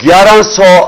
1100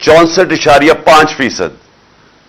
64.5%।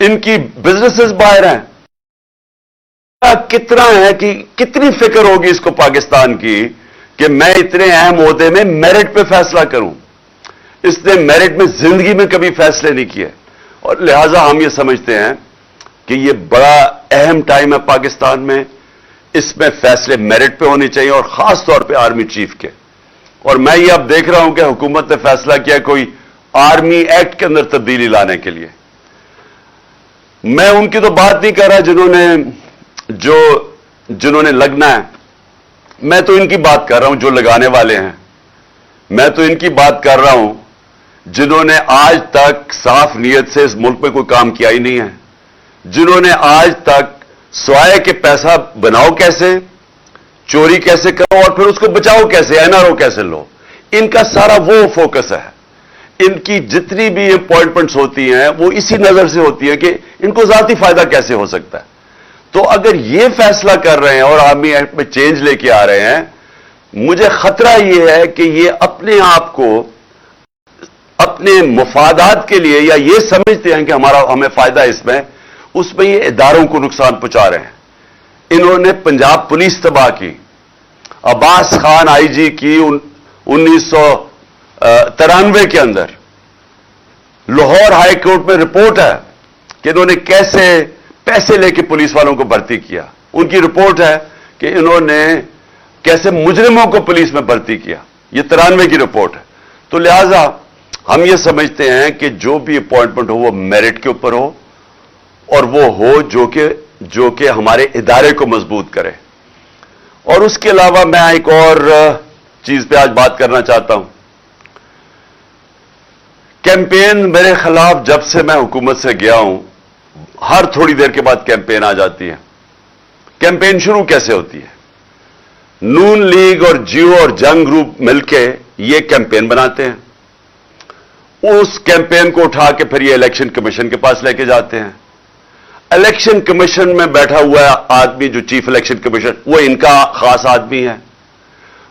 ان کی بزنسز باہر ہیں. کتنا ہے کہ کتنی فکر ہوگی اس کو پاکستان کی کہ میں اتنے اہم عہدے میں میرٹ پہ فیصلہ کروں. اس نے میرٹ میں زندگی میں کبھی فیصلے نہیں کیے, اور لہذا ہم یہ سمجھتے ہیں کہ یہ بڑا اہم ٹائم ہے پاکستان میں. اس میں فیصلے میرٹ پہ ہونے چاہیے, اور خاص طور پہ آرمی چیف کے. اور میں یہ اب دیکھ رہا ہوں کہ حکومت نے فیصلہ کیا کوئی آرمی ایکٹ کے اندر تبدیلی لانے کے لیے. میں ان کی تو بات نہیں کر رہا جنہوں نے لگنا ہے, میں تو ان کی بات کر رہا ہوں جو لگانے والے ہیں. میں تو ان کی بات کر رہا ہوں جنہوں نے آج تک صاف نیت سے اس ملک میں کوئی کام کیا ہی نہیں ہے, جنہوں نے آج تک سوائے کہ پیسہ بناؤ کیسے, چوری کیسے کرو, اور پھر اس کو بچاؤ کیسے, NRO کیسے لو, ان کا سارا وہ فوکس ہے. ان کی جتنی بھی اپوائنٹمنٹس ہوتی ہیں وہ اسی نظر سے ہوتی ہیں کہ ان کو ذاتی فائدہ کیسے ہو سکتا ہے. تو اگر یہ فیصلہ کر رہے ہیں اور آرمی ایکٹ میں چینج لے کے آ رہے ہیں, مجھے خطرہ یہ ہے کہ یہ اپنے آپ کو اپنے مفادات کے لیے یا یہ سمجھتے ہیں کہ ہمیں فائدہ اس میں یہ اداروں کو نقصان پہنچا رہے ہیں. انہوں نے پنجاب پولیس تباہ کی, عباس خان IG کی 1993 کے اندر. لاہور ہائی کورٹ میں رپورٹ ہے کہ انہوں نے کیسے پیسے لے کے پولیس والوں کو بھرتی کیا. ان کی رپورٹ ہے کہ انہوں نے کیسے مجرموں کو پولیس میں بھرتی کیا. یہ 93 کی رپورٹ ہے. تو لہذا ہم یہ سمجھتے ہیں کہ جو بھی اپوائنٹمنٹ ہو وہ میرٹ کے اوپر ہو, اور وہ ہو جو کہ ہمارے ادارے کو مضبوط کرے. اور اس کے علاوہ میں ایک اور چیز پہ آج بات کرنا چاہتا ہوں. کیمپین میرے خلاف جب سے میں حکومت سے گیا ہوں, ہر تھوڑی دیر کے بعد کیمپین آ جاتی ہے. کیمپین شروع کیسے ہوتی ہے؟ نون لیگ اور جیو اور جنگ گروپ مل کے یہ کیمپین بناتے ہیں. اس کیمپین کو اٹھا کے پھر یہ الیکشن کمیشن کے پاس لے کے جاتے ہیں. الیکشن کمیشن میں بیٹھا ہوا آدمی جو چیف الیکشن کمیشن, وہ ان کا خاص آدمی ہے.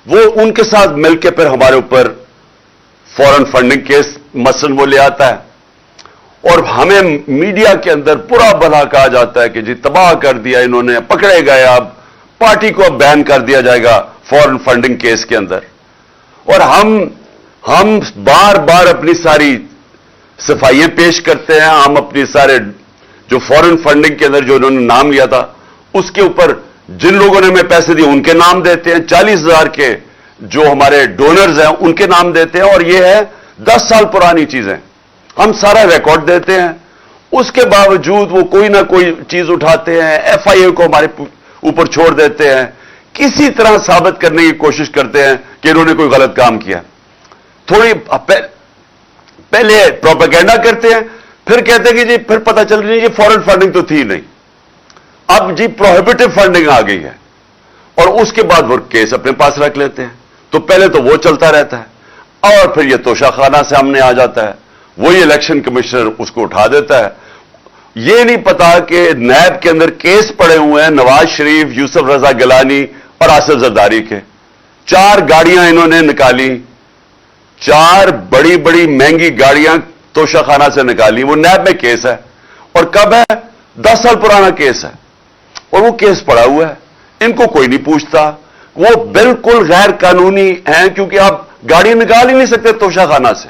وہ ان کے ساتھ مل کے پھر ہمارے اوپر فورن فنڈنگ کیس مثلاً وہ لے آتا ہے, اور ہمیں میڈیا کے اندر برا بھلا کہا جاتا ہے کہ جی تباہ کر دیا انہوں نے, پکڑے گئے, اب پارٹی کو اب بین کر دیا جائے گا فورن فنڈنگ کیس کے اندر. اور ہم بار بار اپنی ساری صفائیاں پیش کرتے ہیں. ہم اپنی سارے جو فورن فنڈنگ کے اندر جو انہوں نے نام لیا تھا اس کے اوپر جن لوگوں نے ہمیں پیسے دیے ان کے نام دیتے ہیں. 40,000 کے جو ہمارے ڈونرز ہیں ان کے نام دیتے ہیں, اور یہ ہے 10 سال پرانی چیزیں. ہم سارا ریکارڈ دیتے ہیں. اس کے باوجود وہ کوئی نہ کوئی چیز اٹھاتے ہیں, FIA کو ہمارے اوپر چھوڑ دیتے ہیں, کسی طرح ثابت کرنے کی کوشش کرتے ہیں کہ انہوں نے کوئی غلط کام کیا. تھوڑی پہلے پروپیگنڈا کرتے ہیں, پھر کہتے ہیں کہ جی پھر پتہ چل رہی ہے یہ فورن فنڈنگ تو تھی نہیں, اب جی پروہیبٹیو فنڈنگ آ گئی ہے, اور اس کے بعد وہ کیس اپنے پاس رکھ لیتے ہیں. تو پہلے تو وہ چلتا رہتا ہے, اور پھر یہ توشہ خانہ سامنے آ جاتا ہے, وہی الیکشن کمشنر اس کو اٹھا دیتا ہے. یہ نہیں پتا کہ نیب کے اندر کیس پڑے ہوئے ہیں نواز شریف, یوسف رضا گیلانی اور آصف زرداری کے. 4 گاڑیاں انہوں نے نکالی, 4 بڑی بڑی مہنگی گاڑیاں توشہ خانہ سے نکالی. وہ نیب میں کیس ہے, اور کب ہے؟ 10 سال پرانا کیس ہے, اور وہ کیس پڑا ہوا ہے. ان کو کوئی نہیں پوچھتا. وہ بالکل غیر قانونی ہیں, کیونکہ آپ گاڑی نکال ہی نہیں سکتے توشہ خانہ سے.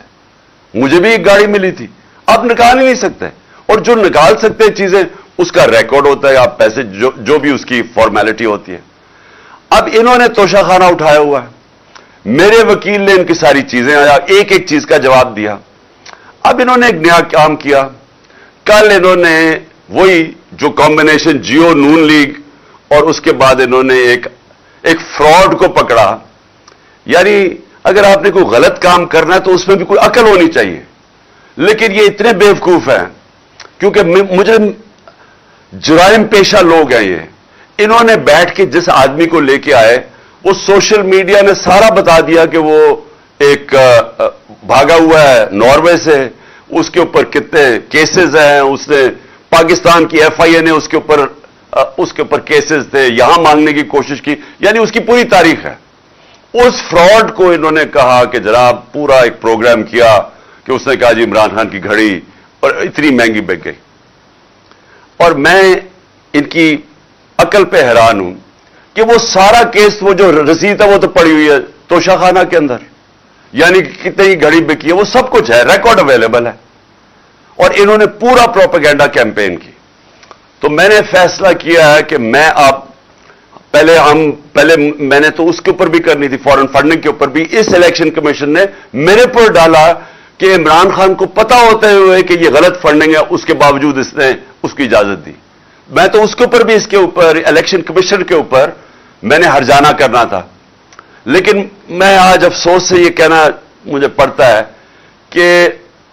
مجھے بھی ایک گاڑی ملی تھی, آپ نکال ہی نہیں سکتے. اور جو نکال سکتے چیزیں اس کا ریکارڈ ہوتا ہے, آپ پیسے جو بھی اس کی فارمیلٹی ہوتی ہے. اب انہوں نے توشہ خانہ اٹھایا ہوا ہے. میرے وکیل نے ان کی ساری چیزیں آیا, ایک ایک چیز کا جواب دیا. اب انہوں نے ایک نیا کام کیا. کل انہوں نے وہی جو کمبینیشن جیو نون لیگ, اور اس کے بعد انہوں نے ایک فراڈ کو پکڑا. یعنی اگر آپ نے کوئی غلط کام کرنا ہے تو اس میں بھی کوئی عقل ہونی چاہیے, لیکن یہ اتنے بیوقوف ہیں کیونکہ مجرم جرائم پیشہ لوگ ہیں یہ. انہوں نے بیٹھ کے جس آدمی کو لے کے آئے, وہ سوشل میڈیا نے سارا بتا دیا کہ وہ ایک بھاگا ہوا ہے ناروے سے, اس کے اوپر کتنے کیسز ہیں, اس نے پاکستان کی FIA نے اس کے اوپر کیسز تھے, یہاں مانگنے کی کوشش کی. یعنی اس کی پوری تاریخ ہے. اس فراڈ کو انہوں نے کہا کہ جناب پورا ایک پروگرام کیا کہ اس نے کہا جی عمران خان کی گھڑی اور اتنی مہنگی بک گئی. اور میں ان کی عقل پہ حیران ہوں کہ وہ سارا کیس، وہ جو رسید ہے وہ تو پڑی ہوئی ہے توشہ خانہ کے اندر، یعنی کتنی گھڑی بکی ہے، وہ سب کچھ ہے، ریکارڈ اویلیبل ہے، اور انہوں نے پورا پروپیگنڈا کیمپین کی. تو میں نے فیصلہ کیا ہے کہ میں پہلے میں نے تو اس کے اوپر بھی کرنی تھی، فورن فنڈنگ کے اوپر بھی. اس الیکشن کمیشن نے میرے پر ڈالا کہ عمران خان کو پتا ہوتے ہوئے کہ یہ غلط فنڈنگ ہے، اس کے باوجود اس نے اس کی اجازت دی. میں تو اس کے اوپر بھی، اس کے اوپر الیکشن کمیشن کے اوپر میں نے ہرجانہ کرنا تھا. لیکن میں آج افسوس سے یہ کہنا مجھے پڑتا ہے کہ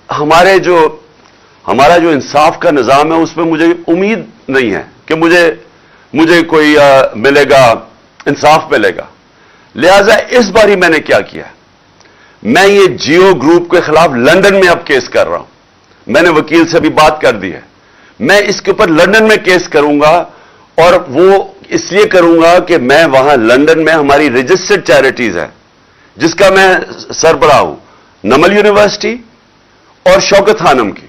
ہمارا جو انصاف کا نظام ہے اس میں مجھے امید نہیں ہے کہ مجھے کوئی ملے گا، انصاف ملے گا. لہذا اس باری میں نے کیا کیا، میں یہ جیو گروپ کے خلاف لندن میں اب کیس کر رہا ہوں. میں نے وکیل سے بھی بات کر دی ہے. میں اس کے اوپر لندن میں کیس کروں گا، اور وہ اس لیے کروں گا کہ میں وہاں لندن میں ہماری رجسٹرڈ چیریٹیز ہے جس کا میں سربراہ ہوں، نمل یونیورسٹی اور شوکت خانم کی،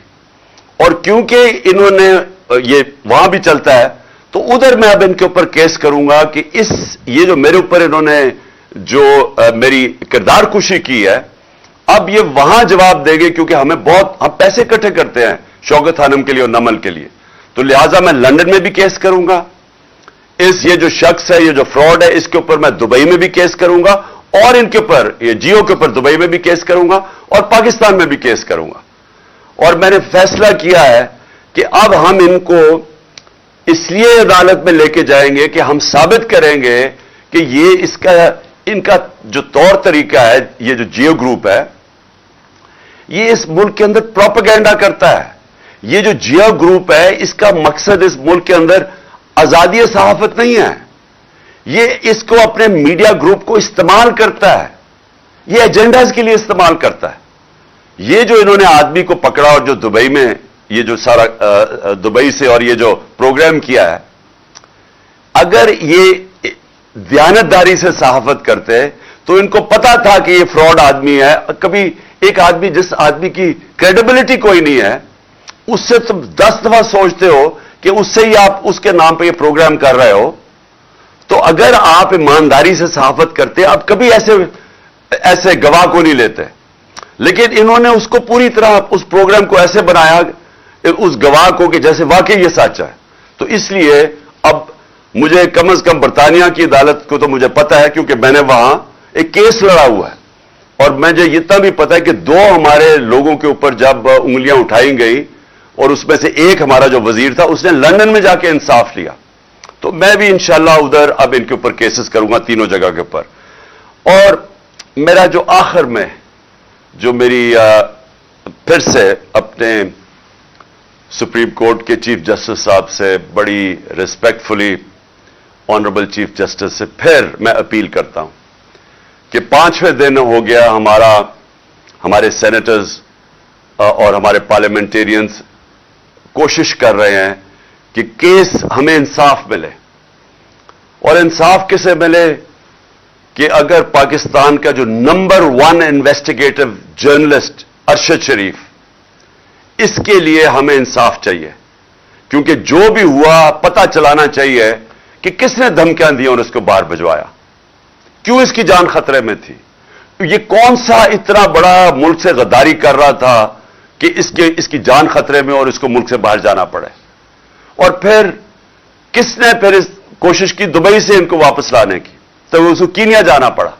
اور کیونکہ انہوں نے یہ وہاں بھی چلتا ہے تو ادھر میں اب ان کے اوپر کیس کروں گا کہ یہ جو میرے اوپر انہوں نے جو میری کردار کشی کی ہے، اب یہ وہاں جواب دے گے، کیونکہ ہم پیسے اکٹھے کرتے ہیں شوکت خانم کے لیے اور نمل کے لیے. تو لہذا میں لندن میں بھی کیس کروں گا. یہ جو شخص ہے، یہ جو فراڈ ہے، اس کے اوپر میں دبئی میں بھی کیس کروں گا، اور ان کے اوپر، یہ جیو کے اوپر دبئی میں بھی کیس کروں گا اور پاکستان میں بھی کیس کروں گا. اور میں نے فیصلہ کیا ہے کہ اب ہم ان کو اس لیے عدالت میں لے کے جائیں گے کہ ہم ثابت کریں گے کہ ان کا جو طور طریقہ ہے، یہ جو جیو گروپ ہے، یہ اس ملک کے اندر پروپیگنڈا کرتا ہے. یہ جو جیو گروپ ہے، اس کا مقصد اس ملک کے اندر آزادی صحافت نہیں ہے. یہ اس کو اپنے میڈیا گروپ کو استعمال کرتا ہے، یہ ایجنڈاز کے لیے استعمال کرتا ہے. یہ جو انہوں نے آدمی کو پکڑا اور جو دبئی میں یہ جو سارا دبئی سے اور یہ جو پروگرام کیا ہے، اگر یہ دیانتداری سے صحافت کرتے تو ان کو پتا تھا کہ یہ فراڈ آدمی ہے. کبھی ایک آدمی، جس آدمی کی کریڈیبلٹی کوئی نہیں ہے، اس سے تم 10 دفعہ سوچتے ہو کہ اس سے ہی آپ اس کے نام پہ یہ پروگرام کر رہے ہو. تو اگر آپ ایمانداری سے صحافت کرتے، آپ کبھی ایسے گواہ کو نہیں لیتے. لیکن انہوں نے اس کو پوری طرح، اس پروگرام کو ایسے بنایا اس گواہ کو کہ جیسے واقعی یہ سچ ہے. تو اس لیے اب مجھے کم از کم برطانیہ کی عدالت کو تو مجھے پتا ہے، کیونکہ میں نے وہاں ایک کیس لڑا ہوا ہے، اور مجھے اتنا بھی پتا ہے کہ 2 ہمارے لوگوں کے اوپر جب انگلیاں اٹھائی گئی، اور اس میں سے ایک ہمارا جو وزیر تھا، اس نے لندن میں جا کے انصاف لیا. تو میں بھی انشاءاللہ ادھر اب ان کے اوپر کیسز کروں گا، تینوں جگہ کے اوپر. اور میرا جو آخر میں جو میری پھر سے اپنے سپریم کورٹ کے چیف جسٹس صاحب سے بڑی ریسپیکٹفلی، آنریبل چیف جسٹس سے پھر میں اپیل کرتا ہوں کہ 5ویں دن ہو گیا ہمارے سینیٹرز اور ہمارے پارلیمنٹیرینز کوشش کر رہے ہیں کہ کیس ہمیں انصاف ملے. اور انصاف کسے ملے کہ اگر پاکستان کا جو نمبر 1 انویسٹیگیٹو جرنلسٹ ارشد شریف، اس کے لیے ہمیں انصاف چاہیے، کیونکہ جو بھی ہوا پتہ چلانا چاہیے کہ کس نے دھمکیاں دی اور اس کو باہر بھجوایا، کیوں اس کی جان خطرے میں تھی، یہ کون سا اتنا بڑا ملک سے غداری کر رہا تھا کہ اس کی جان خطرے میں اور اس کو ملک سے باہر جانا پڑے. اور پھر کس نے پھر اس کوشش کی دبئی سے ان کو واپس لانے کی، تو اس کو کینیا جانا پڑا.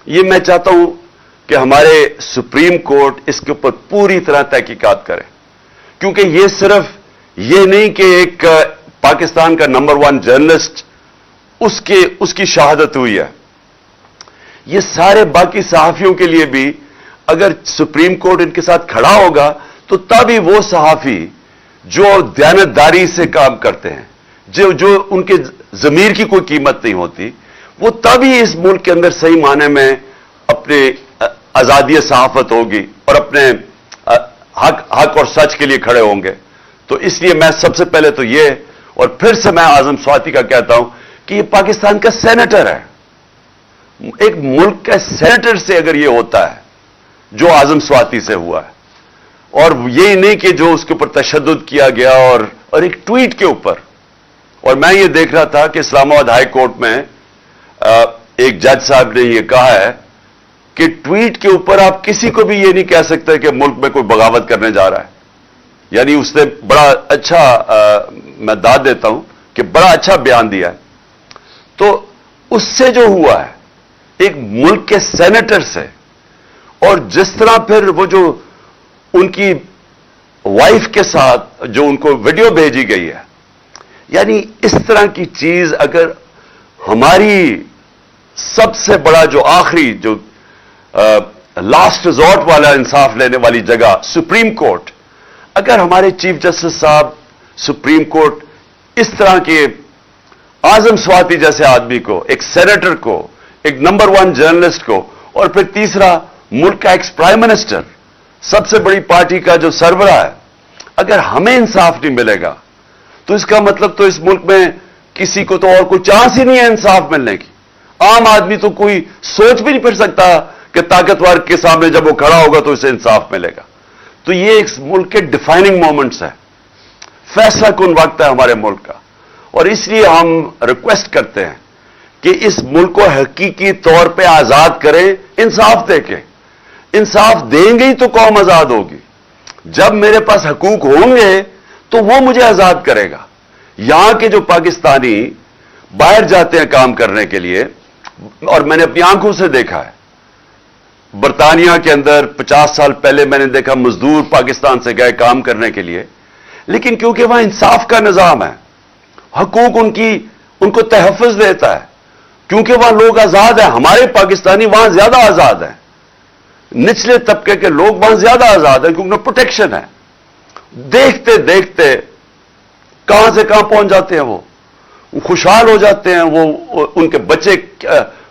یہ میں چاہتا ہوں کہ ہمارے سپریم کورٹ اس کے اوپر پوری طرح تحقیقات کرے، کیونکہ یہ صرف یہ نہیں کہ ایک پاکستان کا نمبر 1 جرنلسٹ اس کی شہادت ہوئی ہے، یہ سارے باقی صحافیوں کے لیے بھی اگر سپریم کورٹ ان کے ساتھ کھڑا ہوگا تو تب ہی وہ صحافی جو دیانتداری سے کام کرتے ہیں، جو ان کے ضمیر کی کوئی قیمت نہیں ہوتی، وہ تب ہی اس ملک کے اندر صحیح معنی میں اپنے آزادی صحافت ہوگی اور اپنے حق اور سچ کے لیے کھڑے ہوں گے. تو اس لیے میں سب سے پہلے تو یہ، اور پھر سے میں اعظم سواتی کا کہتا ہوں کہ یہ پاکستان کا سینیٹر ہے. ایک ملک کا سینیٹر سے اگر یہ ہوتا ہے جو اعظم سواتی سے ہوا ہے، اور یہی نہیں کہ جو اس کے اوپر تشدد کیا گیا اور اور ایک ٹویٹ کے اوپر. اور میں یہ دیکھ رہا تھا کہ اسلام آباد ہائی کورٹ میں ایک جج صاحب نے یہ کہا ہے کہ ٹویٹ کے اوپر آپ کسی کو بھی یہ نہیں کہہ سکتے کہ ملک میں کوئی بغاوت کرنے جا رہا ہے. یعنی اس نے بڑا اچھا میں داد دیتا ہوں کہ بڑا اچھا بیان دیا ہے. تو اس سے جو ہوا ہے ایک ملک کے سینیٹر سے, اور جس طرح پھر وہ جو ان کی وائف کے ساتھ جو ان کو ویڈیو بھیجی گئی ہے, یعنی اس طرح کی چیز اگر ہماری سب سے بڑا جو آخری جو لاسٹ ریزورٹ والا انصاف لینے والی جگہ سپریم کورٹ, اگر ہمارے چیف جسٹس صاحب سپریم کورٹ اس طرح کے اعظم سواتی جیسے آدمی کو, ایک سینیٹر کو, ایک نمبر 1 جرنلسٹ کو, اور پھر تیسرا ملک کا ایکس پرائم منسٹر, سب سے بڑی پارٹی کا جو سربراہ ہے, اگر ہمیں انصاف نہیں ملے گا تو اس کا مطلب تو اس ملک میں کسی کو تو اور کوئی چانس ہی نہیں ہے انصاف ملنے کی. عام آدمی تو کوئی سوچ بھی نہیں پھر سکتا کہ طاقتور کے سامنے جب وہ کھڑا ہوگا تو اسے انصاف ملے گا. تو یہ اس ملک کے ڈیفائننگ مومنٹس ہیں, فیصلہ کن وقت ہے ہمارے ملک کا. اور اس لیے ہم ریکویسٹ کرتے ہیں کہ اس ملک کو حقیقی طور پہ آزاد کریں, انصاف دے کے. انصاف دیں گے تو قوم آزاد ہوگی. جب میرے پاس حقوق ہوں گے تو وہ مجھے آزاد کرے گا. یہاں کے جو پاکستانی باہر جاتے ہیں کام کرنے کے لیے, اور میں نے اپنی آنکھوں سے دیکھا ہے, برطانیہ کے اندر 50 سال پہلے میں نے دیکھا مزدور پاکستان سے گئے کام کرنے کے لیے, لیکن کیونکہ وہاں انصاف کا نظام ہے, حقوق ان کو تحفظ دیتا ہے, کیونکہ وہاں لوگ آزاد ہیں. ہمارے پاکستانی وہاں زیادہ آزاد ہیں, نچلے طبقے کے لوگ وہاں زیادہ آزاد ہیں کیونکہ پروٹیکشن ہے. دیکھتے دیکھتے کہاں سے کہاں پہنچ جاتے ہیں, وہ خوشحال ہو جاتے ہیں, وہ ان کے بچے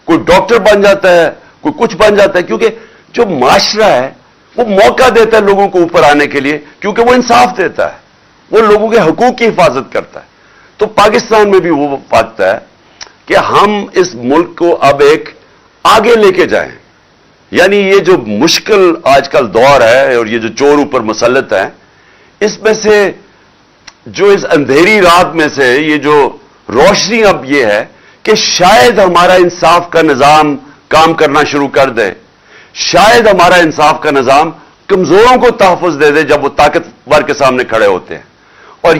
کوئی ڈاکٹر بن جاتا ہے, کوئی کچھ بن جاتا ہے, کیونکہ جو معاشرہ ہے وہ موقع دیتا ہے لوگوں کو اوپر آنے کے لیے, کیونکہ وہ انصاف دیتا ہے, وہ لوگوں کے حقوق کی حفاظت کرتا ہے. تو پاکستان میں بھی وہ وقت ہے کہ ہم اس ملک کو اب ایک آگے لے کے جائیں. یعنی یہ جو مشکل آج کل دور ہے اور یہ جو چور اوپر مسلط ہیں, اس میں سے جو اس اندھیری رات میں سے یہ جو روشنی اب یہ ہے کہ شاید ہمارا انصاف کا نظام کام کرنا شروع کر دے, شاید ہمارا انصاف کا نظام کمزوروں کو تحفظ دے دے جب وہ طاقتور کے سامنے کھڑے ہوتے ہیں. اور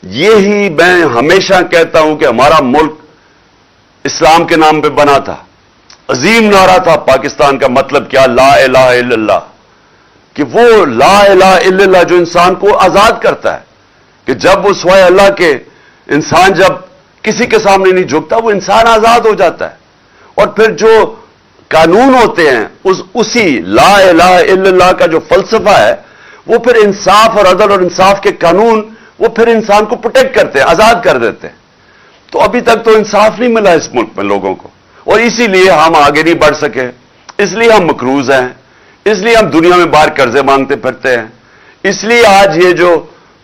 یہی میں ہمیشہ کہتا ہوں کہ ہمارا ملک اسلام کے نام پہ بنا تھا. عظیم نعرہ تھا پاکستان کا, مطلب کیا, لا الہ الا اللہ, کہ وہ لا الہ الا اللہ جو انسان کو آزاد کرتا ہے, کہ جب وہ سوائے اللہ کے انسان جب کسی کے سامنے نہیں جھکتا وہ انسان آزاد ہو جاتا ہے. اور پھر جو قانون ہوتے ہیں اسی لا الہ الا اللہ کا جو فلسفہ ہے وہ پھر انصاف اور عدل اور انصاف کے قانون وہ پھر انسان کو پروٹیکٹ کرتے ہیں, آزاد کر دیتے ہیں. تو ابھی تک تو انصاف نہیں ملا اس ملک میں لوگوں کو, اور اسی لیے ہم آگے نہیں بڑھ سکے, اس لیے ہم مقروض ہیں, اس لیے ہم دنیا میں باہر قرضے مانگتے پھرتے ہیں. اس لیے آج یہ جو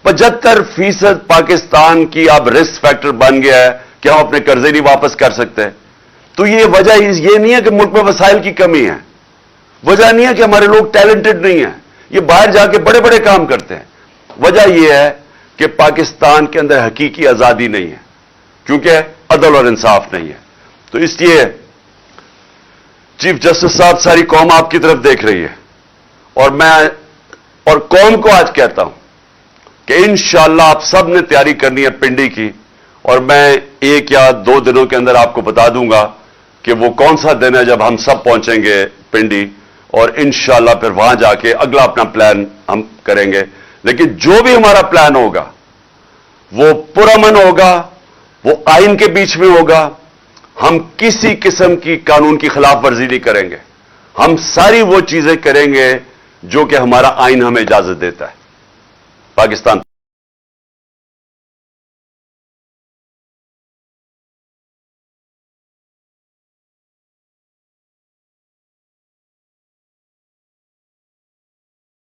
75% پاکستان کی اب رسک فیکٹر بن گیا ہے کہ ہم اپنے قرضے نہیں واپس کر سکتے. تو یہ وجہ یہ نہیں ہے کہ ملک میں وسائل کی کمی ہے, وجہ نہیں ہے کہ ہمارے لوگ ٹیلنٹڈ نہیں ہیں, یہ باہر جا کے بڑے بڑے کام کرتے ہیں. وجہ یہ ہے کہ پاکستان کے اندر حقیقی آزادی نہیں ہے, کیونکہ عدل اور انصاف نہیں ہے. تو اس لیے چیف جسٹس صاحب ساری قوم آپ کی طرف دیکھ رہی ہے, اور میں اور قوم کو آج کہتا ہوں کہ انشاءاللہ آپ سب نے تیاری کرنی ہے پنڈی کی, اور میں 1 یا 2 دنوں کے اندر آپ کو بتا دوں گا کہ وہ کون سا دن ہے جب ہم سب پہنچیں گے پنڈی, اور انشاءاللہ پھر وہاں جا کے اگلا اپنا پلان ہم کریں گے. لیکن جو بھی ہمارا پلان ہوگا وہ پرامن ہوگا, وہ آئین کے بیچ میں ہوگا, ہم کسی قسم کی قانون کی خلاف ورزی نہیں کریں گے, ہم ساری وہ چیزیں کریں گے جو کہ ہمارا آئین ہمیں اجازت دیتا ہے. پاکستان